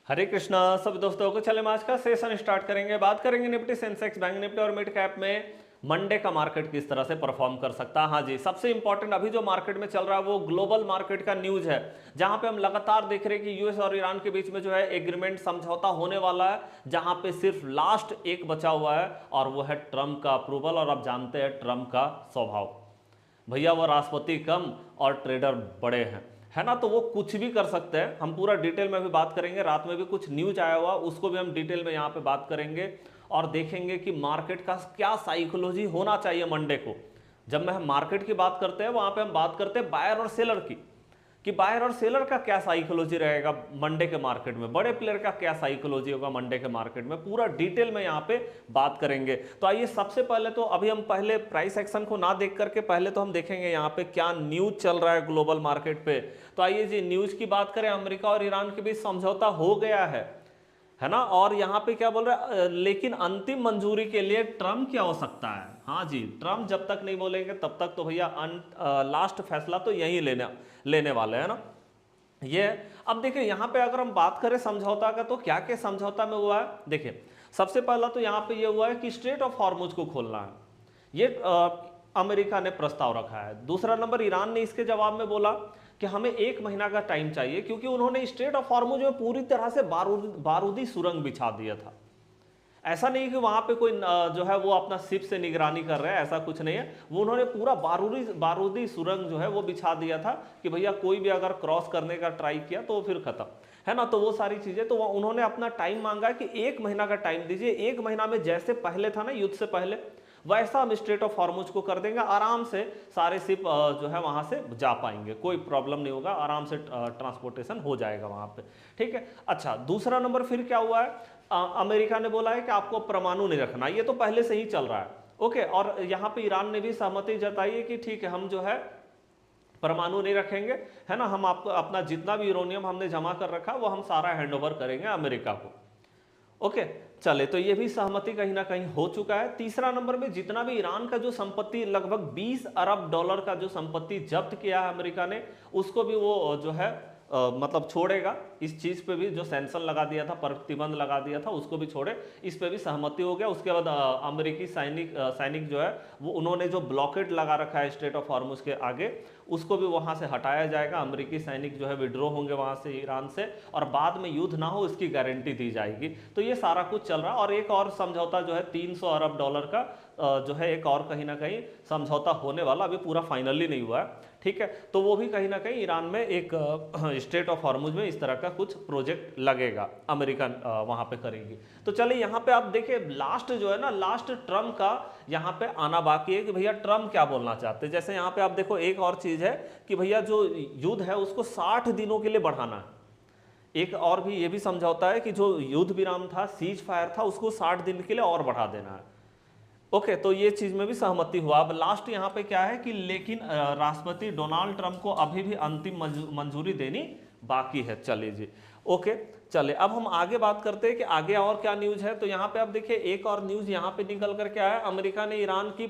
हरे कृष्णा सभी दोस्तों को। चले आज का सेशन स्टार्ट करेंगे। बात करेंगे निफ्टी, सेंसेक्स, बैंक निफ्टी और मिड कैप में मंडे का मार्केट किस तरह से परफॉर्म कर सकता है। हाँ जी, सबसे इंपॉर्टेंट अभी जो मार्केट में चल रहा है वो ग्लोबल मार्केट का न्यूज है, जहां पे हम लगातार देख रहे हैं कि यूएस और ईरान के बीच में जो है एग्रीमेंट समझौता होने वाला है, जहां पे सिर्फ लास्ट एक बचा हुआ है और वो है ट्रंप का अप्रूवल। और आप जानते हैं ट्रंप का स्वभाव, भैया वो राष्ट्रपति कम और ट्रेडर बड़े हैं, है ना। तो वो कुछ भी कर सकते हैं। हम पूरा डिटेल में भी बात करेंगे। रात में भी कुछ न्यूज आया हुआ, उसको भी हम डिटेल में यहाँ पे बात करेंगे और देखेंगे कि मार्केट का क्या साइकोलॉजी होना चाहिए मंडे को। जब मैं मार्केट की बात करते हैं वहां पे हम बात करते हैं बायर और सेलर की, कि बायर और सेलर का क्या साइकोलॉजी रहेगा मंडे के मार्केट में, बड़े प्लेयर का क्या साइकोलॉजी होगा मंडे के मार्केट में, पूरा डिटेल में यहाँ पे बात करेंगे। तो आइए सबसे पहले तो अभी हम पहले प्राइस एक्शन को ना देख करके पहले तो हम देखेंगे यहाँ पे क्या न्यूज चल रहा है ग्लोबल मार्केट पे। तो आइए जी न्यूज की बात करें। अमेरिका और ईरान के बीच समझौता हो गया है ना। और यहाँ पे क्या बोल रहा है, लेकिन अंतिम मंजूरी के लिए ट्रम्प की आवश्यकता है। हाँ जी, ट्रम्प जब तक नहीं बोलेंगे तब तक तो भैया लास्ट फैसला तो यही लेने वाले हैं ना ये। अब देखिए यहाँ पे अगर हम बात करें समझौता का, तो क्या क्या समझौता में हुआ है। देखिए सबसे पहला तो यहाँ पे ये हुआ है कि स्ट्रेट ऑफ हॉर्मुज को खोलना है, ये अमेरिका ने प्रस्ताव रखा है। दूसरा नंबर, ईरान ने इसके जवाब में बोला कि हमें 1 महीना का टाइम चाहिए, क्योंकि उन्होंने स्ट्रेट ऑफ हॉर्मुज में पूरी तरह से बारूदी सुरंग बिछा दिया था। ऐसा नहीं कि वहां पे कोई जो है वो अपना शिप से निगरानी कर रहे हैं, ऐसा कुछ नहीं है। वो उन्होंने पूरा बारूदी सुरंग जो है वो बिछा दिया था कि भैया कोई भी अगर क्रॉस करने का ट्राई किया तो फिर खत्म, है ना। तो वो सारी चीजें, तो उन्होंने अपना टाइम मांगा कि 1 महीना का टाइम दीजिए। 1 महीना में जैसे पहले था ना युद्ध से पहले, वैसा हम स्ट्रेट ऑफ हॉर्मुज को कर देंगे। आराम से सारे शिप जो है वहां से जा पाएंगे, कोई प्रॉब्लम नहीं होगा, आराम से ट्रांसपोर्टेशन हो जाएगा वहां पे, ठीक है। अच्छा, दूसरा नंबर फिर क्या हुआ है, अमेरिका ने बोला है कि आपको परमाणु नहीं रखना, ये तो पहले से ही चल रहा है, ओके। और यहाँ पे ईरान ने भी सहमति जताई है कि ठीक है हम जो है परमाणु नहीं रखेंगे, है ना। हम आपको अपना जितना भी यूरेनियम हमने जमा कर रखा वो हम सारा हैंडओवर करेंगे अमेरिका को, ओके। चले, तो ये भी सहमति कहीं ना कहीं हो चुका है। तीसरा नंबर में जितना भी ईरान का जो संपत्ति, लगभग 20 अरब डॉलर का जो संपत्ति जब्त किया है अमेरिका ने, उसको भी वो जो है मतलब छोड़ेगा। इस चीज पे भी जो सैंक्शन लगा दिया था, प्रतिबंध लगा दिया था, उसको भी छोड़े, इस पे भी सहमति हो गया। उसके बाद अमेरिकी सैनिक जो है वो उन्होंने जो ब्लॉकेड लगा रखा है स्ट्रेट ऑफ हॉर्मुज के आगे, उसको भी वहां से हटाया जाएगा। अमेरिकी सैनिक जो है विड्रॉ होंगे वहां से ईरान से, और बाद में युद्ध ना हो इसकी गारंटी दी जाएगी। तो ये सारा कुछ चल रहा है। और एक और समझौता जो है 300 अरब डॉलर का जो है एक और कहीं ना कहीं समझौता होने वाला, अभी पूरा फाइनली नहीं हुआ है, ठीक है। तो वो भी कहीं ना कहीं ईरान में एक स्ट्रेट ऑफ हॉर्मुज में इस तरह का कुछ प्रोजेक्ट लगेगा, अमेरिका वहां पे करेगी। तो चलिए यहाँ पे आप देखिए लास्ट जो है ना, लास्ट ट्रम्प का यहाँ पे आना बाकी है कि भैया ट्रम्प क्या बोलना चाहते हैं। जैसे यहाँ पे आप देखो एक और चीज है कि भैया जो युद्ध है उसको 60 दिनों के लिए बढ़ाना है। एक और भी ये भी समझौता है कि जो युद्ध विराम था, सीज फायर था, उसको 60 दिन के लिए और बढ़ा देना है, ओके। तो ये चीज में भी सहमति हुआ। अब लास्ट यहाँ पे क्या है कि लेकिन राष्ट्रपति डोनाल्ड ट्रंप को अभी भी अंतिम मंजूरी देनी बाकी है। चलिए जी, ओके। चले, अब हम आगे बात करते हैं कि आगे और क्या न्यूज है। तो यहाँ पे आप देखिए एक और न्यूज यहाँ पे निकल कर क्या है, अमेरिका ने ईरान की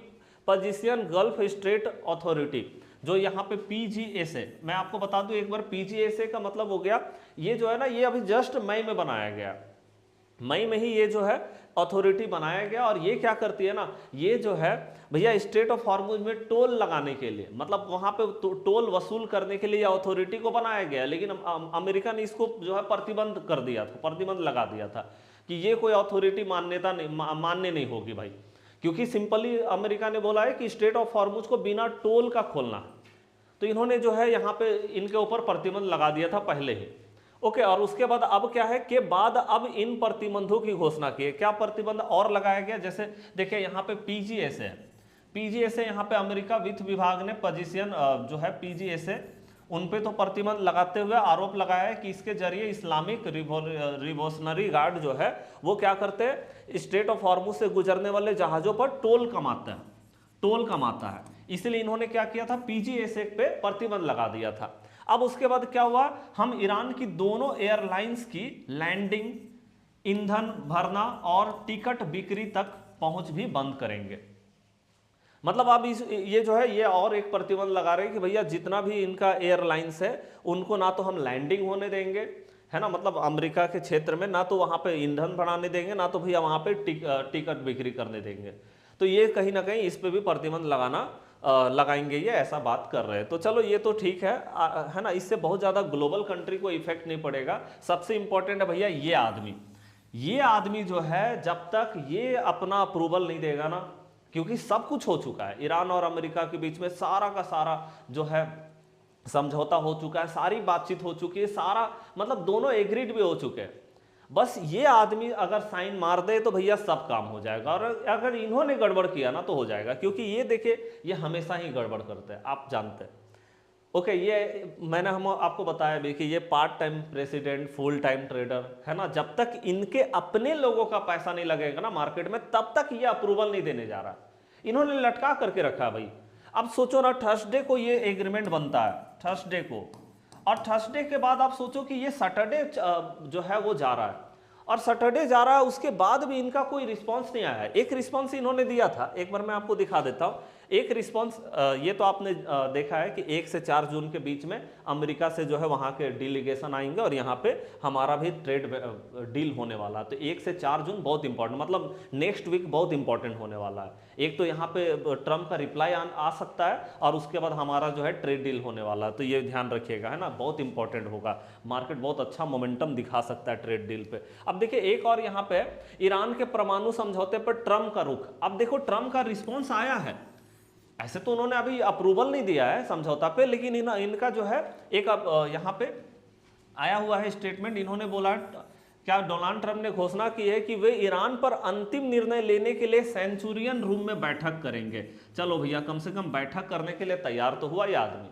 पर्शियन गल्फ स्ट्रेट अथॉरिटी, जो यहाँ पे पीजीएसए, मैं आपको बता दूं एक बार, पीजीएसए का मतलब हो गया, ये जो है ना ये अभी जस्ट मई में बनाया गया, मई में ही ये जो है अथॉरिटी बनाया गया। और ये क्या करती है ना, ये जो है भैया स्ट्रेट ऑफ हॉर्मुज में टोल लगाने के लिए, मतलब वहां पे टोल वसूल करने के लिए अथॉरिटी को बनाया गया। लेकिन अमेरिका ने इसको जो है प्रतिबंध कर दिया था, प्रतिबंध लगा दिया था कि ये कोई अथॉरिटी मान्य नहीं होगी भाई, क्योंकि सिंपली अमेरिका ने बोला है कि स्ट्रेट ऑफ हॉर्मुज को बिना टोल का खोलना। तो इन्होंने जो है यहाँ पे इनके ऊपर प्रतिबंध लगा दिया था पहले ही, ओके। और उसके बाद अब क्या है कि बाद अब इन प्रतिबंधों की घोषणा की है। क्या प्रतिबंध और लगाया गया, जैसे देखिए यहाँ पे पीजीएसए है, पीजीएसए यहाँ पे अमेरिका वित्त विभाग ने पोजीशन जो है पीजीएसए, उन पे तो प्रतिबंध लगाते हुए आरोप लगाया है कि इसके जरिए इस्लामिक रिवोल्यूशनरी गार्ड जो है वो क्या करते हैं, स्ट्रेट ऑफ हॉर्मुज से गुजरने वाले जहाजों पर टोल कमाता है। इसलिए इन्होंने क्या किया था, पीजीएसए पे प्रतिबंध लगा दिया था। अब उसके बाद क्या हुआ, हम ईरान की दोनों एयरलाइंस की लैंडिंग, ईंधन भरना और टिकट बिक्री तक पहुंच भी बंद करेंगे। मतलब अब ये जो है ये और एक प्रतिबंध लगा रहे हैं कि भैया जितना भी इनका एयरलाइंस है उनको ना तो हम लैंडिंग होने देंगे, है ना, मतलब अमेरिका के क्षेत्र में ना तो वहाँ पे ईंधन बढ़ाने देंगे, ना तो भैया वहाँ पे टिकट बिक्री करने देंगे। तो ये कहीं ना कहीं इस पे भी प्रतिबंध लगाएंगे, ये ऐसा बात कर रहे हैं। तो चलो ये तो ठीक है, है ना, इससे बहुत ज़्यादा ग्लोबल कंट्री को इफेक्ट नहीं पड़ेगा। सबसे इंपॉर्टेंट है भैया ये आदमी जो है जब तक ये अपना अप्रूवल नहीं देगा ना, क्योंकि सब कुछ हो चुका है, ईरान और अमेरिका के बीच में सारा का सारा जो है समझौता हो चुका है, सारी बातचीत हो चुकी है, सारा मतलब दोनों एग्रीड भी हो चुके हैं। बस ये आदमी अगर साइन मार दे तो भैया सब काम हो जाएगा, और अगर इन्होंने गड़बड़ किया ना तो हो जाएगा, क्योंकि ये देखिए ये हमेशा ही गड़बड़ करते हैं, आप जानते हैं। ओके, ये मैंने हम आपको बताया भी कि ये part time president, full time trader है ना, जब तक इनके अपने लोगों का पैसा नहीं लगेगा ना मार्केट में, तब तक ये अप्रूवल नहीं देने जा रहा। इन्होंने लटका करके रखा है भाई। अब सोचो ना, थर्सडे को ये एग्रीमेंट बनता है, थर्सडे को, और थर्सडे के बाद आप सोचो कि ये सैटरडे जो है वो जा रहा है, और सैटरडे जा रहा है, उसके बाद भी इनका कोई रिस्पांस नहीं आया है। एक रिस्पांस इन्होंने दिया था, एक बार मैं आपको दिखा देता हूं। एक रिस्पांस ये तो आपने देखा है कि 1 से 4 जून के बीच में अमेरिका से जो है वहां के डेलीगेशन आएंगे और यहाँ पे हमारा भी ट्रेड डील होने वाला है। तो 1 से 4 जून बहुत इंपॉर्टेंट, मतलब नेक्स्ट वीक बहुत इंपॉर्टेंट होने वाला है। एक तो यहाँ पे ट्रम्प का रिप्लाई आ सकता है, और उसके बाद हमारा जो है ट्रेड डील होने वाला है। तो ये ध्यान रखिएगा, है ना, बहुत इंपॉर्टेंट होगा। मार्केट बहुत अच्छा मोमेंटम दिखा सकता है ट्रेड डील पे। अब देखिए एक और यहाँ पे ईरान के परमाणु समझौते पर ट्रम्प का रुख। अब देखो ट्रम्प का रिस्पॉन्स आया है, ऐसे तो उन्होंने अभी अप्रूवल नहीं दिया है समझौता पे, लेकिन इनका जो है एक यहाँ पे आया हुआ है स्टेटमेंट। इन्होंने बोला, क्या डोनाल्ड ट्रम्प ने घोषणा की है कि वे ईरान पर अंतिम निर्णय लेने के लिए सेंचुरियन रूम में बैठक करेंगे। चलो भैया, कम से कम बैठक करने के लिए तैयार तो हुआ ये आदमी।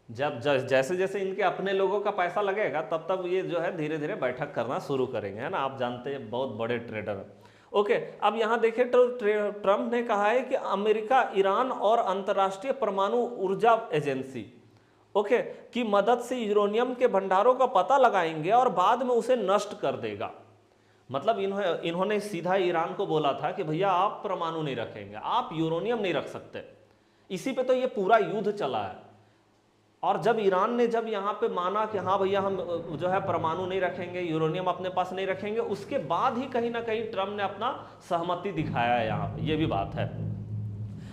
जब जैसे जैसे इनके अपने लोगों का पैसा लगेगा तब तब ये जो है धीरे धीरे बैठक करना शुरू करेंगे, है ना, आप जानते हैं बहुत बड़े ट्रेडर हैं। ओके, अब यहाँ देखिए तो ट्रम्प ने कहा है कि अमेरिका ईरान और अंतर्राष्ट्रीय परमाणु ऊर्जा एजेंसी ओके की मदद से यूरेनियम के भंडारों का पता लगाएंगे और बाद में उसे नष्ट कर देगा। मतलब इन्होंने सीधा ईरान को बोला था कि भैया आप परमाणु नहीं रखेंगे, आप यूरेनियम नहीं रख सकते। इसी पे तो ये पूरा युद्ध चला है। और जब ईरान ने जब यहाँ पे माना कि हाँ भैया हम जो है परमाणु नहीं रखेंगे, यूरेनियम अपने पास नहीं रखेंगे, उसके बाद ही कहीं ना कहीं ट्रम्प ने अपना सहमति दिखाया है यहाँ पे, ये भी बात है।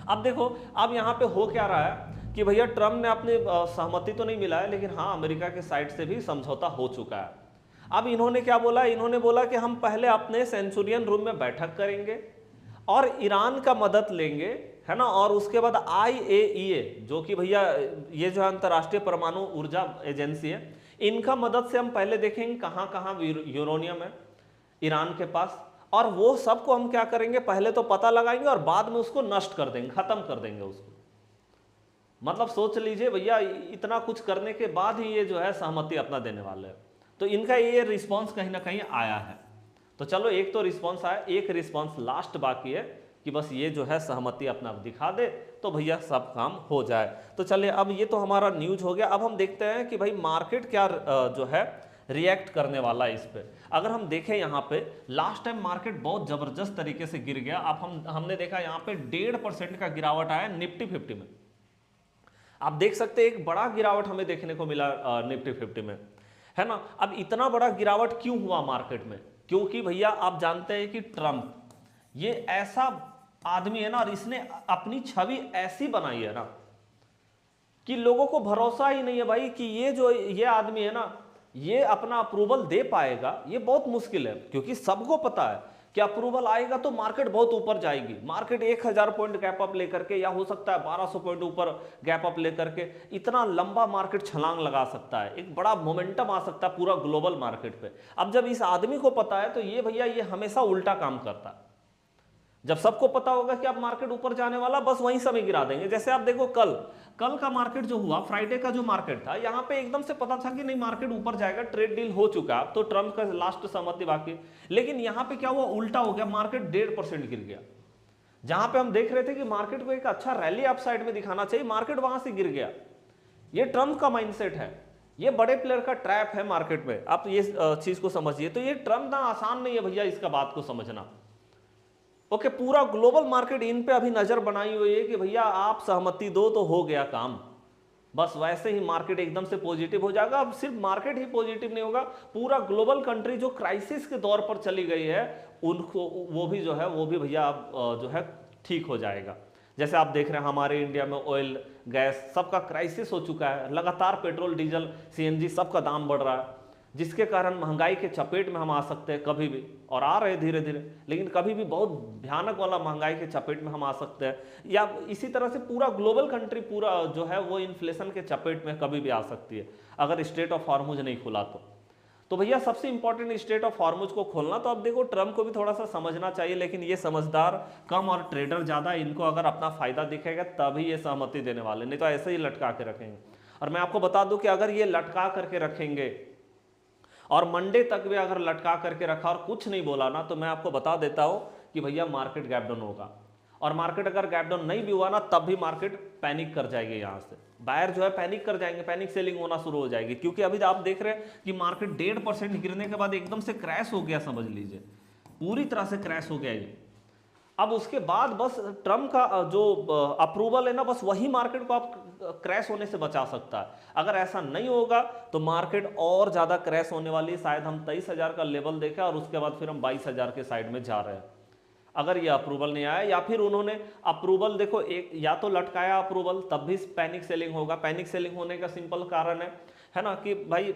अब देखो अब यहाँ पे हो क्या रहा है कि भैया ट्रम्प ने अपनी सहमति तो नहीं मिला है, लेकिन हाँ अमेरिका के साइड से भी समझौता हो चुका है। अब इन्होंने क्या बोला, इन्होंने बोला कि हम पहले अपने सेंचुरियन रूम में बैठक करेंगे और ईरान का मदद लेंगे, है ना, और उसके बाद IAEA जो कि भैया ये जो अंतर्राष्ट्रीय परमाणु ऊर्जा एजेंसी है, इनका मदद से हम पहले देखेंगे कहाँ कहाँ यूरेनियम है ईरान के पास, और वो सबको हम क्या करेंगे, पहले तो पता लगाएंगे और बाद में उसको नष्ट कर देंगे, खत्म कर देंगे उसको। मतलब सोच लीजिए भैया, इतना कुछ करने के बाद ही ये जो है सहमति अपना देने वाले हैं। तो इनका ये रिस्पॉन्स कहीं ना कहीं आया है। तो चलो एक तो रिस्पॉन्स आया, एक रिस्पॉन्स लास्ट बाकी है कि बस ये जो है सहमति अपना दिखा दे तो भैया सब काम हो जाए। तो चलिए अब ये तो हमारा न्यूज हो गया। अब हम देखते हैं कि भाई मार्केट क्या जो है रिएक्ट करने वाला है इस पे। अगर हम देखें यहाँ पे लास्ट टाइम मार्केट बहुत जबरदस्त तरीके से गिर गया। अब हमने देखा यहाँ पे 1.5% का गिरावट आया निफ्टी 50 में। आप देख सकते हैं एक बड़ा गिरावट हमें देखने को मिला निफ्टी 50 में, है ना। अब इतना बड़ा गिरावट क्यों हुआ मार्केट में, क्योंकि भैया आप जानते हैं कि ट्रम्प ये ऐसा आदमी है ना, और इसने अपनी छवि ऐसी बनाई है ना कि लोगों को भरोसा ही नहीं है भाई कि ये आदमी है ना, ये अपना अप्रूवल दे पाएगा। ये बहुत मुश्किल है, क्योंकि सबको पता है कि अप्रूवल आएगा तो मार्केट बहुत ऊपर जाएगी। मार्केट 1000 पॉइंट गैप अप लेकर के, या हो सकता है 1200 पॉइंट ऊपर गैप अप लेकर के इतना लंबा मार्केट छलांग लगा सकता है, एक बड़ा मोमेंटम आ सकता है पूरा ग्लोबल मार्केट पे। अब जब इस आदमी को पता है तो ये भैया ये हमेशा उल्टा काम करता है। जब सबको पता होगा कि अब मार्केट ऊपर जाने वाला, बस वहीं समय गिरा देंगे। जैसे आप देखो कल का मार्केट जो हुआ, फ्राइडे का जो मार्केट था, यहाँ पे एकदम से पता था कि नहीं मार्केट ऊपर जाएगा, ट्रेड डील हो चुका, अब तो ट्रम्प का लास्ट सहमति बाकी। लेकिन यहाँ पे क्या हुआ, उल्टा हो गया, मार्केट 1.5% गिर गया। जहां पे हम देख रहे थे कि मार्केट को एक अच्छा रैली अपसाइड में दिखाना चाहिए, मार्केट वहां से गिर गया। ये ट्रम्प का माइंडसेट है, ये बड़े प्लेयर का ट्रैप है मार्केट में, आप ये चीज को समझिए। तो ये ट्रम्प ना आसान नहीं है भैया इसका बात को समझना। ओके, पूरा ग्लोबल मार्केट इन पे अभी नजर बनाई हुई है कि भैया आप सहमति दो तो हो गया काम। बस वैसे ही मार्केट एकदम से पॉजिटिव हो जाएगा। अब सिर्फ मार्केट ही पॉजिटिव नहीं होगा, पूरा ग्लोबल कंट्री जो क्राइसिस के दौर पर चली गई है उनको वो भी जो है वो भी भैया अब जो है ठीक हो जाएगा। जैसे आप देख रहे हैं हमारे इंडिया में ऑयल गैस सबका क्राइसिस हो चुका है, लगातार पेट्रोल डीजल सीएनजी सबका दाम बढ़ रहा है, जिसके कारण महंगाई के चपेट में हम आ सकते हैं कभी भी, और आ रहे हैं धीरे धीरे, लेकिन कभी भी बहुत भयानक वाला महंगाई के चपेट में हम आ सकते हैं, या इसी तरह से पूरा ग्लोबल कंट्री पूरा जो है वो इन्फ्लेशन के चपेट में कभी भी आ सकती है अगर स्ट्रेट ऑफ हॉर्मुज नहीं खुला तो भैया सबसे इंपॉर्टेंट स्ट्रेट ऑफ हॉर्मुज को खोलना। तो अब देखो ट्रम्प को भी थोड़ा सा समझना चाहिए, लेकिन ये समझदार कम और ट्रेडर ज्यादा, इनको अगर अपना फायदा दिखेगा तभी ये सहमति देने वाले, नहीं तो ऐसे ही लटका के रखेंगे। और मैं आपको बता दूं कि अगर ये लटका करके रखेंगे और मंडे तक भी अगर लटका करके रखा और कुछ नहीं बोला ना, तो मैं आपको बता देता हूं कि भैया मार्केट गैप डाउन होगा, और मार्केट अगर गैप डाउन नहीं भी हुआ ना तब भी मार्केट पैनिक कर जाएगी, यहां से बायर जो है पैनिक कर जाएंगे, पैनिक सेलिंग होना शुरू हो जाएगी, क्योंकि अभी आप देख रहे हैं कि मार्केट 1.5% गिरने के बाद एकदम से क्रैश हो गया, समझ लीजिए पूरी तरह से क्रैश हो गया ये। अब उसके बाद बस ट्रम्प का जो अप्रूवल है ना, बस वही मार्केट को आप क्रैश होने से बचा सकता है। अगर ऐसा नहीं होगा तो मार्केट और ज्यादा क्रैश होने वाली है, शायद हम 23,000 का लेवल देखें और उसके बाद फिर हम 22,000 के साइड में जा रहे हैं, अगर ये अप्रूवल नहीं आया, या फिर उन्होंने अप्रूवल देखो एक या तो लटकाया अप्रूवल, तब भी पैनिक सेलिंग होगा। पैनिक सेलिंग होने का सिंपल कारण है ना कि भाई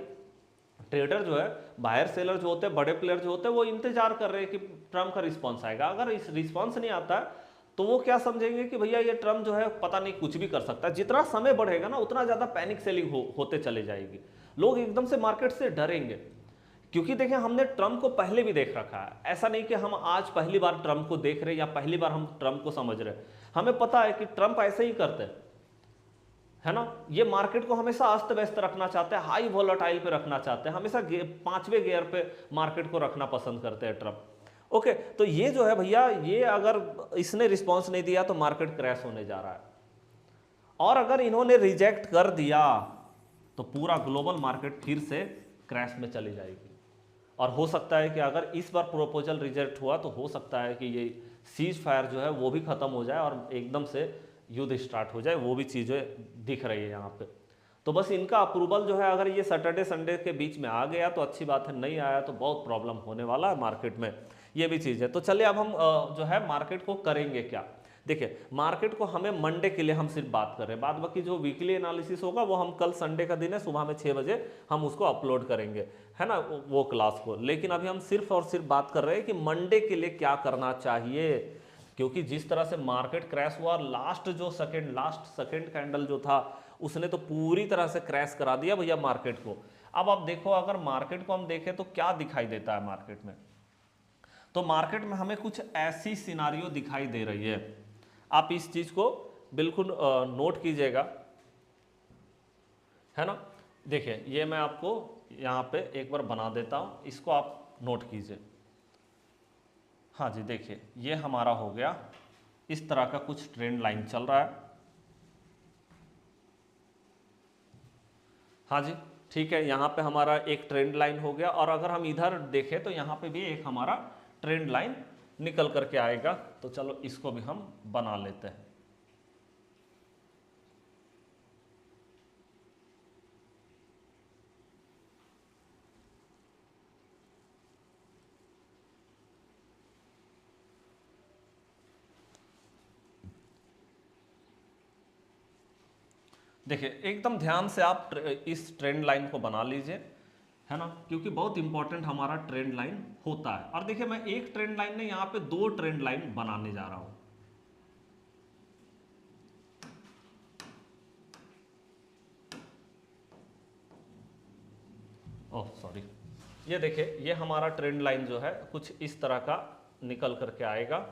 ट्रेडर जो है, बायर सेलर जो होते हैं, बड़े प्लेयर जो होते हैं, वो इंतजार कर रहे हैं कि ट्रम्प का रिस्पॉन्स आएगा। अगर इस रिस्पॉन्स नहीं आता है तो वो क्या समझेंगे कि भैया ये ट्रम्प जो है पता नहीं कुछ भी कर सकता है। जितना समय बढ़ेगा ना उतना ज्यादा पैनिक सेलिंग होते चले जाएगी, लोग एकदम से मार्केट से डरेंगे, क्योंकि देखें हमने ट्रम्प को पहले भी देख रखा है। ऐसा नहीं कि हम आज पहली बार ट्रम्प को देख रहे हैं या पहली बार हम ट्रम्प को समझ रहे हैं, हमें पता है कि ट्रम्प ऐसे ही करते हैं, है ना। ये मार्केट को हमेशा अस्त व्यस्त रखना चाहते हैं, हाई वॉलेटाइल पे रखना चाहते हैं, हमेशा 5वें गियर पे मार्केट को रखना पसंद करते हैं ट्रम्प। ओके, तो ये जो है भैया, ये अगर इसने रिस्पॉन्स नहीं दिया तो मार्केट क्रैश होने जा रहा है, और अगर इन्होंने रिजेक्ट कर दिया तो पूरा ग्लोबल मार्केट फिर से क्रैश में चली जाएगी। और हो सकता है कि अगर इस बार प्रपोजल रिजेक्ट हुआ तो हो सकता है कि ये सीज फायर जो है वो भी खत्म हो जाए और एकदम से युद्ध स्टार्ट हो जाए, वो भी चीज़ें दिख रही है यहाँ पे। तो बस इनका अप्रूवल जो है अगर ये सैटरडे संडे के बीच में आ गया तो अच्छी बात है, नहीं आया तो बहुत प्रॉब्लम होने वाला है मार्केट में, ये भी चीज़ है। तो चलिए अब हम जो है मार्केट को करेंगे क्या। देखिए मार्केट को हमें मंडे के लिए हम सिर्फ बात कर रहे हैं, बाद बाकी जो वीकली एनालिसिस होगा वो हम कल संडे का दिन है सुबह में 6 बजे हम उसको अपलोड करेंगे, है ना, वो क्लास को। लेकिन अभी हम सिर्फ और सिर्फ बात कर रहे हैं कि मंडे के लिए क्या करना चाहिए, क्योंकि जिस तरह से मार्केट क्रैश हुआ, लास्ट सेकंड कैंडल जो था उसने तो पूरी तरह से क्रैश करा दिया भैया मार्केट को। अब आप देखो अगर मार्केट को हम देखें तो क्या दिखाई देता है मार्केट में, तो मार्केट में हमें कुछ ऐसी सिनारियो दिखाई दे रही है। आप इस चीज को बिल्कुल नोट कीजिएगा, है ना। देखिए ये मैं आपको यहाँ पे एक बार बना देता हूँ, इसको आप नोट कीजिए। हाँ जी, देखिए ये हमारा हो गया, इस तरह का कुछ ट्रेंड लाइन चल रहा है। हाँ जी ठीक है, यहाँ पे हमारा एक ट्रेंड लाइन हो गया, और अगर हम इधर देखें तो यहाँ पे भी एक हमारा ट्रेंड लाइन निकल करके आएगा। तो चलो इसको भी हम बना लेते हैं। देखिए एकदम ध्यान से आप इस ट्रेंड लाइन को बना लीजिए, है ना, क्योंकि बहुत इंपॉर्टेंट हमारा ट्रेंड लाइन होता है। और देखिए मैं एक ट्रेंड लाइन नहीं, यहाँ पे 2 ट्रेंड लाइन बनाने जा रहा हूं। ओह सॉरी, ये देखिए ये हमारा ट्रेंड लाइन जो है कुछ इस तरह का निकल करके आएगा,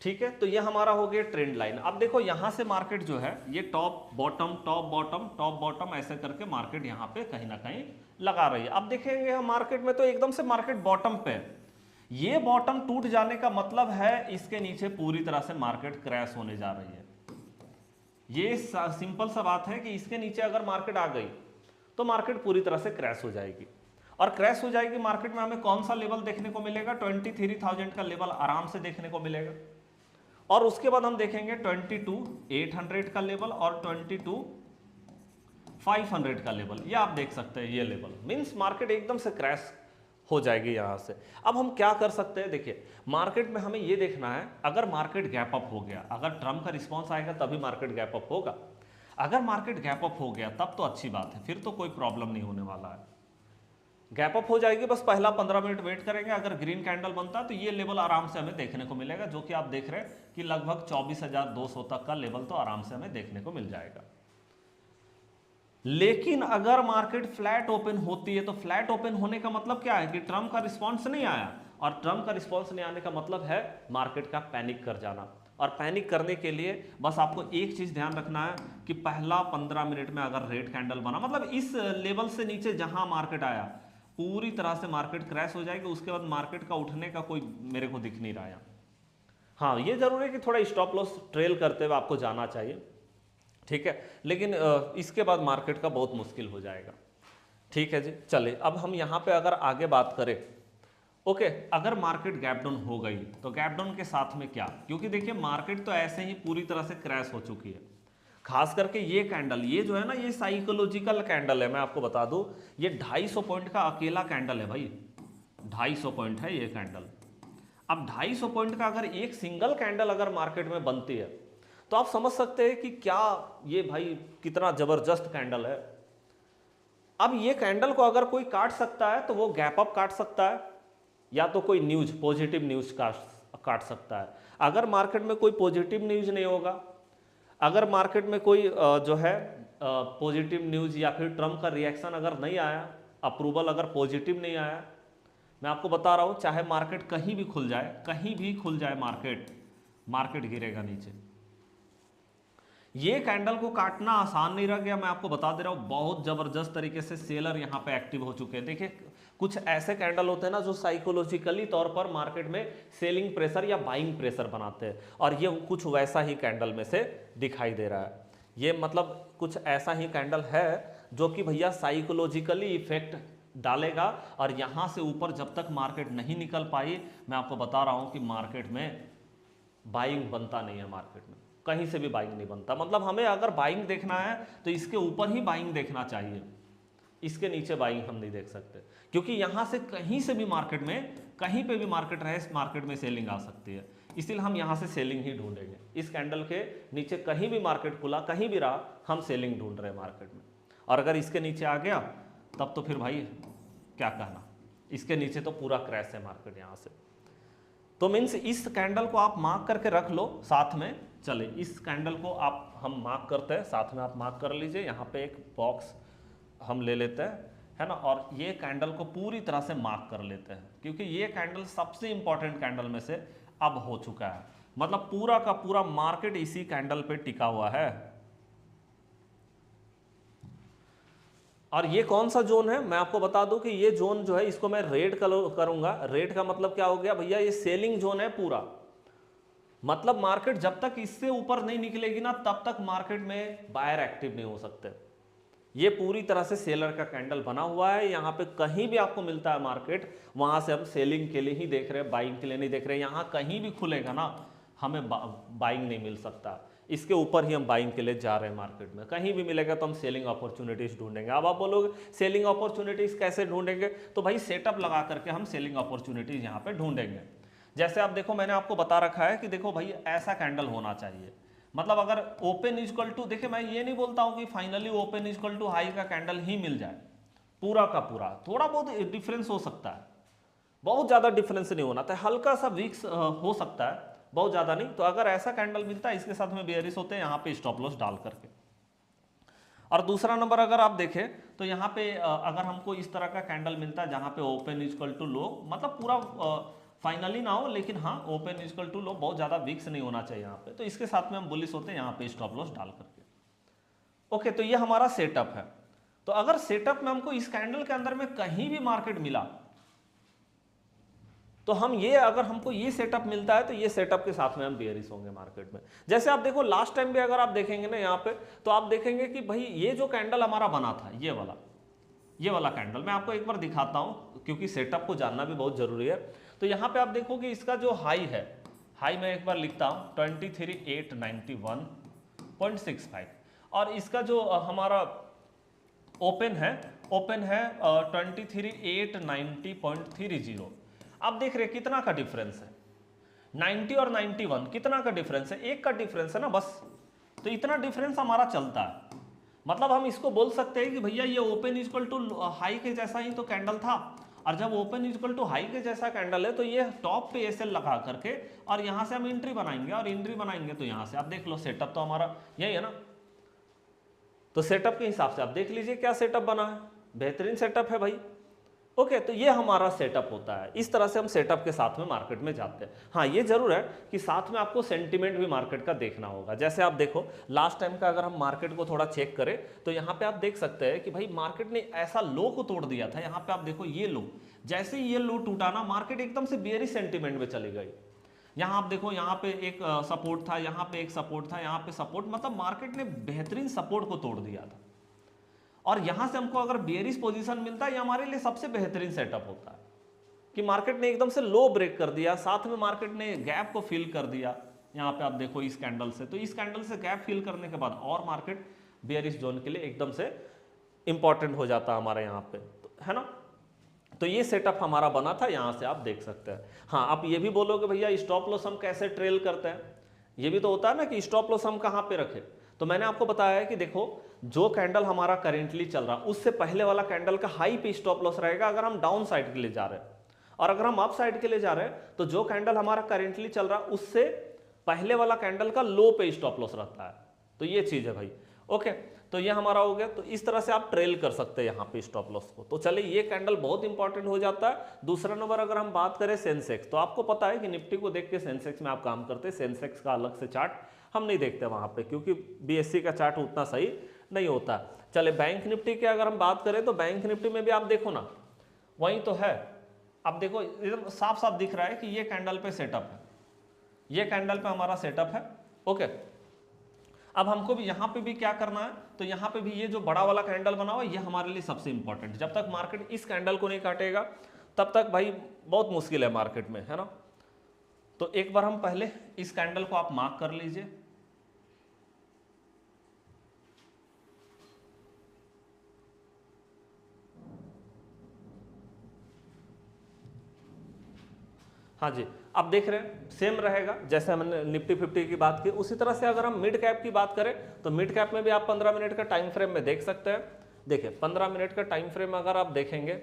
ठीक है। तो ये हमारा हो गया ट्रेंड लाइन। अब देखो यहां से मार्केट जो है ये top bottom top bottom top bottom ऐसे करके मार्केट यहां पे कहीं ना कहीं लगा रही है। अब देखेंगे मार्केट में तो एकदम से मार्केट बॉटम पे, ये बॉटम टूट जाने का मतलब है इसके नीचे पूरी तरह से मार्केट क्रैश होने जा रही है। ये सिंपल सा बात है कि इसके नीचे अगर मार्केट आ गई तो मार्केट पूरी तरह से क्रैश हो जाएगी, और क्रैश हो जाएगी मार्केट में हमें कौन सा लेवल देखने को मिलेगा, 23,000 का लेवल आराम से देखने को मिलेगा। और उसके बाद हम देखेंगे 22,800 का लेवल और 22,500 का लेवल। ये आप देख सकते हैं, ये लेवल मींस मार्केट एकदम से क्रैश हो जाएगी यहां से। अब हम क्या कर सकते हैं, देखिए मार्केट में हमें ये देखना है, अगर मार्केट गैप अप हो गया, अगर ट्रम्प का रिस्पॉन्स आएगा तभी मार्केट गैप अप होगा। अगर मार्केट गैप अप हो गया तब तो अच्छी बात है, फिर तो कोई प्रॉब्लम नहीं होने वाला है। गैप अप हो जाएगी, बस पहला 15 मिनट वेट करेंगे, अगर ग्रीन कैंडल बनता है तो ये लेवल आराम से हमें देखने को मिलेगा, जो कि आप देख रहे हैं कि लगभग 24,200 तक का लेवल तो आराम से हमें देखने को मिल जाएगा। लेकिन अगर मार्केट फ्लैट ओपन होती है तो फ्लैट ओपन होने का मतलब क्या है कि ट्रम्प का रिस्पॉन्स नहीं आया, और ट्रम्प का रिस्पॉन्स नहीं आने का मतलब है मार्केट का पैनिक कर जाना। और पैनिक करने के लिए बस आपको एक चीज ध्यान रखना है कि पहला 15 मिनट में अगर रेड कैंडल बना, मतलब इस लेवल से नीचे जहां मार्केट आया पूरी तरह से मार्केट क्रैश हो जाएगी, उसके बाद मार्केट का उठने का कोई मेरे को दिख नहीं रहा है। हाँ, ये जरूर है कि थोड़ा स्टॉप लॉस ट्रेल करते हुए आपको जाना चाहिए, ठीक है, लेकिन इसके बाद मार्केट का बहुत मुश्किल हो जाएगा। ठीक है जी, चलिए अब हम यहाँ पे अगर आगे बात करें, ओके, अगर मार्केट गैप डाउन हो गई तो गैप डाउन के साथ में क्या, क्योंकि देखिए मार्केट तो ऐसे ही पूरी तरह से क्रैश हो चुकी है। खास करके ये कैंडल, ये जो है ना, ये साइकोलॉजिकल कैंडल है, मैं आपको बता दूं, ये 250 पॉइंट का अकेला कैंडल है भाई, 250 पॉइंट है ये कैंडल। अब 250 पॉइंट का अगर एक सिंगल कैंडल अगर मार्केट में बनती है तो आप समझ सकते हैं कि क्या ये भाई कितना जबरदस्त कैंडल है। अब ये कैंडल को अगर कोई काट सकता है तो वो गैप अप काट सकता है, या तो कोई न्यूज, पॉजिटिव न्यूज काट सकता है। अगर मार्केट में कोई पॉजिटिव न्यूज नहीं होगा, अगर मार्केट में कोई जो है पॉजिटिव न्यूज या फिर ट्रम्प का रिएक्शन अगर नहीं आया, अप्रूवल अगर पॉजिटिव नहीं आया, मैं आपको बता रहा हूं चाहे मार्केट कहीं भी खुल जाए, कहीं भी खुल जाए मार्केट गिरेगा नीचे। ये कैंडल को काटना आसान नहीं रह गया, मैं आपको बता दे रहा हूं, बहुत जबरदस्त तरीके से सेलर यहां पे एक्टिव हो चुके हैं। देखिए कुछ ऐसे कैंडल होते हैं ना जो साइकोलॉजिकली तौर पर मार्केट में सेलिंग प्रेशर या बाइंग प्रेशर बनाते हैं, और ये कुछ वैसा ही कैंडल में से दिखाई दे रहा है। ये मतलब कुछ ऐसा ही कैंडल है जो कि भैया साइकोलॉजिकली इफेक्ट डालेगा, और यहां से ऊपर जब तक मार्केट नहीं निकल पाई, मैं आपको बता रहा हूं कि मार्केट में बाइंग बनता नहीं है, मार्केट में कहीं से भी बाइंग नहीं बनता। मतलब हमें अगर बाइंग देखना है तो इसके ऊपर ही बाइंग देखना चाहिए, इसके नीचे बाइंग हम नहीं देख सकते, क्योंकि यहां से कहीं से भी मार्केट में, कहीं पे भी मार्केट रहे, मार्केट में सेलिंग आ सकती है, इसलिए हम यहां से सेलिंग ही ढूंढेंगे। इस कैंडल के नीचे कहीं भी मार्केट खुला, कहीं भी रहा, हम सेलिंग ढूंढ रहे हैं मार्केट में। और अगर इसके नीचे आ गया तब तो फिर भाई क्या कहना, इसके नीचे तो पूरा क्रैश है मार्केट यहां से। तो मीन्स इस कैंडल को आप मार्क करके रख लो साथ में। चले इस कैंडल को हम मार्क करते हैं, साथ में आप मार्क कर लीजिए, यहाँ पे एक बॉक्स हम ले लेते हैं, है ना, और ये कैंडल को पूरी तरह से मार्क कर लेते हैं, क्योंकि ये कैंडल सबसे इंपॉर्टेंट कैंडल में से अब हो चुका है। मतलब पूरा का पूरा मार्केट इसी कैंडल पे टिका हुआ है। और ये कौन सा जोन है, मैं आपको बता दूं कि ये जोन जो है, इसको मैं रेड कलर करूंगा। रेड का मतलब क्या हो गया भैया, ये सेलिंग जोन है पूरा। मतलब मार्केट जब तक इससे ऊपर नहीं निकलेगी ना, तब तक मार्केट में बायर एक्टिव नहीं हो सकते। ये पूरी तरह से सेलर का कैंडल बना हुआ है। यहाँ पे कहीं भी आपको मिलता है मार्केट, वहां से हम सेलिंग के लिए ही देख रहे हैं, बाइंग के लिए नहीं देख रहे हैं। यहाँ कहीं भी खुलेगा ना, हमें बाइंग नहीं मिल सकता, इसके ऊपर ही हम बाइंग के लिए जा रहे हैं मार्केट में। कहीं भी मिलेगा तो हम सेलिंग अपॉर्चुनिटीज ढूंढेंगे। अब आप बोलोगे सेलिंग अपॉर्चुनिटीज कैसे ढूंढेंगे, तो भाई सेटअप लगा करके हम सेलिंग अपॉर्चुनिटीज यहाँ पे ढूंढेंगे। जैसे आप देखो, मैंने आपको बता रखा है कि देखो भाई ऐसा कैंडल होना चाहिए। मतलब अगर ओपन इक्वल टू, देखिए मैं ये नहीं बोलता हूं कि finally open equal to high का कैंडल ही मिल जाए पूरा का पूरा, थोड़ा बहुत डिफरेंस हो सकता है, बहुत ज्यादा डिफरेंस नहीं होना चाहिए, हल्का सा वीक्स हो सकता है, बहुत ज्यादा नहीं। तो अगर ऐसा कैंडल मिलता है, इसके साथ में बेयरिश होते हैं, यहाँ पे स्टॉप लॉस डाल करके। और दूसरा नंबर अगर आप देखें तो यहाँ पे अगर हमको इस तरह का कैंडल मिलता है जहां पे ओपन इक्वल टू लो, मतलब पूरा फाइनली ना हो, लेकिन हाँ ओपन इक्वल टू लो, बहुत ज्यादा वीक्स नहीं होना चाहिए यहाँ पे, तो इसके साथ में हम बुलिश होते हैं यहाँ पे स्टॉप लॉस डाल करके। ओके, तो ये हमारा सेटअप है। तो अगर सेटअप में हमको इस कैंडल के अंदर में कहीं भी मार्केट मिला, तो हम ये, अगर हमको ये सेटअप मिलता है तो ये सेटअप के साथ में हम बेयरिश होंगे मार्केट में। जैसे आप देखो लास्ट टाइम भी अगर आप देखेंगे ना यहाँ पे, तो आप देखेंगे कि भाई ये जो कैंडल हमारा बना था, ये वाला कैंडल मैं आपको एक बार दिखाता हूं, क्योंकि सेटअप को जानना भी बहुत जरूरी है। तो यहाँ पे आप देखो कि इसका जो हाई है, हाई मैं एक बार लिखता हूँ 23,891.65 और इसका जो हमारा ओपन है 23,890.30। आप देख रहे हैं कितना का डिफरेंस है, 90 और 91 कितना का डिफरेंस है, एक का डिफरेंस है ना बस। तो इतना डिफरेंस हमारा चलता है, मतलब हम इसको बोल सकते हैं कि भैया ये ओपन इक्वल टू हाई के जैसा ही तो कैंडल था, और जब ओपन इक्वल टू हाई के जैसा कैंडल है तो ये टॉप पे एसएल लगा करके और यहां से हम एंट्री बनाएंगे, और एंट्री बनाएंगे तो यहां से आप देख लो सेटअप तो हमारा यही है ना। तो सेटअप के हिसाब से आप देख लीजिए क्या सेटअप बना है, बेहतरीन सेटअप है भाई। ओके, तो ये हमारा सेटअप होता है, इस तरह से हम सेटअप के साथ में मार्केट में जाते हैं। हाँ, ये जरूर है कि साथ में आपको सेंटीमेंट भी मार्केट का देखना होगा। जैसे आप देखो लास्ट टाइम का अगर हम मार्केट को थोड़ा चेक करें तो यहाँ पे आप देख सकते हैं कि भाई मार्केट ने ऐसा लो को तोड़ दिया था। यहाँ पे आप देखो ये लो, जैसे ही ये लो टूटा ना मार्केट एकदम से बेयरिश सेंटीमेंट में चली गई। यहाँ आप देखो यहाँ पे एक सपोर्ट था, यहाँ पे एक सपोर्ट था, यहाँ पे सपोर्ट, मतलब मार्केट ने बेहतरीन सपोर्ट को तोड़ दिया था। और यहां से हमको अगर बेयरिश पोजीशन मिलता है ये हमारे लिए सबसे बेहतरीन सेटअप होता है कि मार्केट ने एकदम से लो ब्रेक कर दिया, साथ में मार्केट ने गैप को फिल कर दिया। यहाँ पे आप देखो इस कैंडल से, तो इस कैंडल से गैप फिल करने के बाद और मार्केट बेयरिश जोन के लिए एकदम से इंपॉर्टेंट हो जाता है हमारे यहाँ पे, है ना। तो ये सेटअप हमारा बना था, यहाँ से आप देख सकते हैं। हाँ, आप ये भी बोलोगे भैया स्टॉप लॉस हम कैसे ट्रेल करते हैं, ये भी तो होता है ना कि स्टॉप लॉस हम कहाँ पे रखें। तो मैंने आपको बताया है कि देखो जो कैंडल हमारा करेंटली चल रहा उससे पहले वाला कैंडल का हाई पे स्टॉप लॉस रहेगा अगर हम डाउन साइड के लिए जा रहे हैं, और अगर हम अप साइड के लिए जा रहे हैं तो जो कैंडल हमारा करेंटली चल रहा उससे पहले वाला कैंडल का लो पे स्टॉप लॉस रहता है। तो ये चीज है भाई। ओके, तो ये हमारा हो गया। तो इस तरह से आप ट्रेल कर सकते हैं यहाँ पे स्टॉप लॉस को। तो चलिए ये कैंडल बहुत इंपॉर्टेंट हो जाता है। दूसरा नंबर अगर हम बात करें सेंसेक्स, तो आपको पता है कि निफ्टी को देख के सेंसेक्स में आप काम करते हैं। सेंसेक्स का अलग से चार्ट हम नहीं देखते वहां पे, क्योंकि बीएससी का चार्ट उतना सही नहीं होता। चले बैंक निफ्टी की अगर हम बात करें तो बैंक निफ्टी में भी आप देखो ना वही तो है। अब देखो एकदम साफ साफ दिख रहा है कि ये कैंडल पे सेटअप है, ये कैंडल पे हमारा सेटअप है। ओके, अब हमको भी यहाँ पे भी क्या करना है, तो यहाँ पे भी ये जो बड़ा वाला कैंडल बना हुआ है ये हमारे लिए सबसे इंपॉर्टेंट। जब तक मार्केट इस कैंडल को नहीं काटेगा तब तक भाई बहुत मुश्किल है मार्केट में, है ना। तो एक बार हम पहले इस कैंडल को आप मार्क कर लीजिए। हाँ जी, आप देख रहे हैं सेम रहेगा जैसे हमने निफ्टी 50 की बात की, उसी तरह से अगर हम मिड कैप की बात करें तो मिड कैप में भी आप 15 मिनट का टाइम फ्रेम में देख सकते हैं। देखिए 15 मिनट का टाइम फ्रेम अगर आप देखेंगे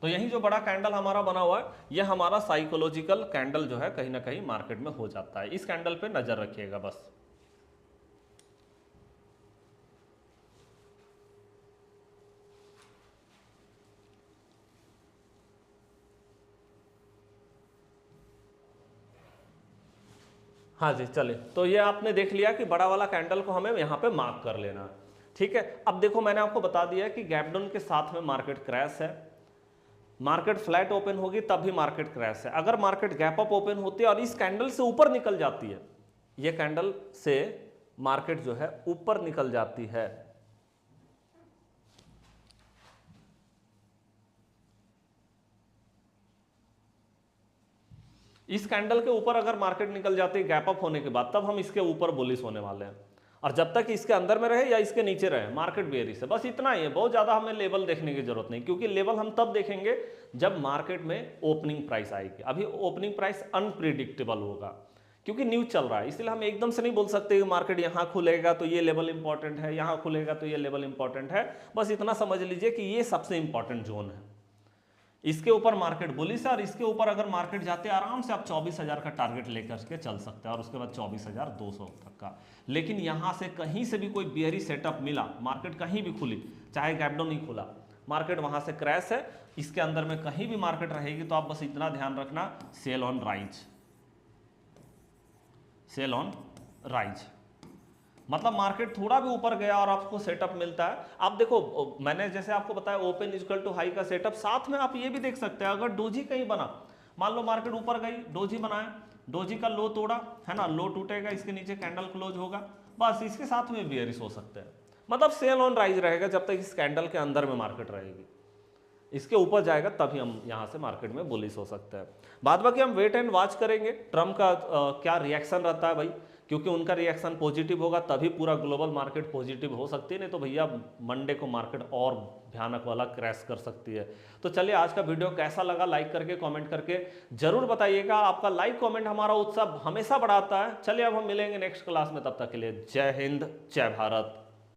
तो यही जो बड़ा कैंडल हमारा बना हुआ है ये हमारा साइकोलॉजिकल कैंडल जो है कहीं ना कहीं मार्केट में हो जाता है। इस कैंडल पे नजर रखिएगा बस। हाँ जी, चलिए तो ये आपने देख लिया कि बड़ा वाला कैंडल को हमें यहाँ पे मार्क कर लेना है। ठीक है, अब देखो मैंने आपको बता दिया कि गैप डाउन के साथ में मार्केट क्रैश है। मार्केट फ्लैट ओपन होगी तब भी मार्केट क्रैश है। अगर मार्केट गैप अप ओपन होती है और इस कैंडल से ऊपर निकल जाती है, ये कैंडल से मार्केट जो है ऊपर निकल जाती है, इस कैंडल के ऊपर अगर मार्केट निकल जाती है गैप अप होने के बाद, तब हम इसके ऊपर बुलिश होने वाले हैं। और जब तक इसके अंदर में रहे या इसके नीचे रहे मार्केट बेयरिश है। बस इतना ही है, बहुत ज्यादा हमें लेवल देखने की जरूरत नहीं, क्योंकि लेवल हम तब देखेंगे जब मार्केट में ओपनिंग प्राइस आएगी। अभी ओपनिंग प्राइस अनप्रिडिक्टेबल होगा क्योंकि न्यूज चल रहा है, इसलिए हम एकदम से नहीं बोल सकते कि मार्केट यहाँ खुलेगा तो ये लेवल इंपॉर्टेंट है, यहाँ खुलेगा तो ये लेवल इंपॉर्टेंट है। बस इतना समझ लीजिए कि ये सबसे इंपॉर्टेंट जोन है, इसके ऊपर मार्केट बुलिश है और इसके ऊपर अगर मार्केट जाते आराम से आप 24,000 का टारगेट लेकर के चल सकते हैं और उसके बाद 24,200 तक का। लेकिन यहां से कहीं से भी कोई बियरिश सेटअप मिला, मार्केट कहीं भी खुली, चाहे गैप डाउन नहीं खुला, मार्केट वहां से क्रैश है, इसके अंदर में कहीं भी मार्केट रहेगी तो आप बस इतना ध्यान रखना, sell on rise, sell on rise. मतलब मार्केट थोड़ा भी ऊपर गया और आपको सेटअप मिलता है। आप देखो मैंने जैसे आपको बताया ओपन इक्वल टू हाई का सेटअप, साथ में आप ये भी देख सकते हैं अगर डोजी कहीं बना, मान लो मार्केट ऊपर गई, डोजी बनाया, डोजी का लो तोड़ा है ना, लो टूटेगा, इसके नीचे कैंडल क्लोज होगा, बस इसके साथ में बेयरिश हो सकते हैं। मतलब सेल ऑन राइज रहेगा जब तक इस कैंडल के अंदर में मार्केट रहेगी। इसके ऊपर जाएगा तभी हम यहाँ से मार्केट में बुलिश हो सकते हैं। बाद बाकी हम वेट एंड वॉच करेंगे ट्रम्प का क्या रिएक्शन रहता है भाई, क्योंकि उनका रिएक्शन पॉजिटिव होगा तभी पूरा ग्लोबल मार्केट पॉजिटिव हो सकती है, नहीं तो भैया मंडे को मार्केट और भयानक वाला क्रैश कर सकती है। तो चलिए आज का वीडियो कैसा लगा लाइक करके कमेंट करके जरूर बताइएगा। आपका लाइक कमेंट हमारा उत्साह हमेशा बढ़ाता है। चलिए अब हम मिलेंगे नेक्स्ट क्लास में, तब तक के लिए जय हिंद जय भारत।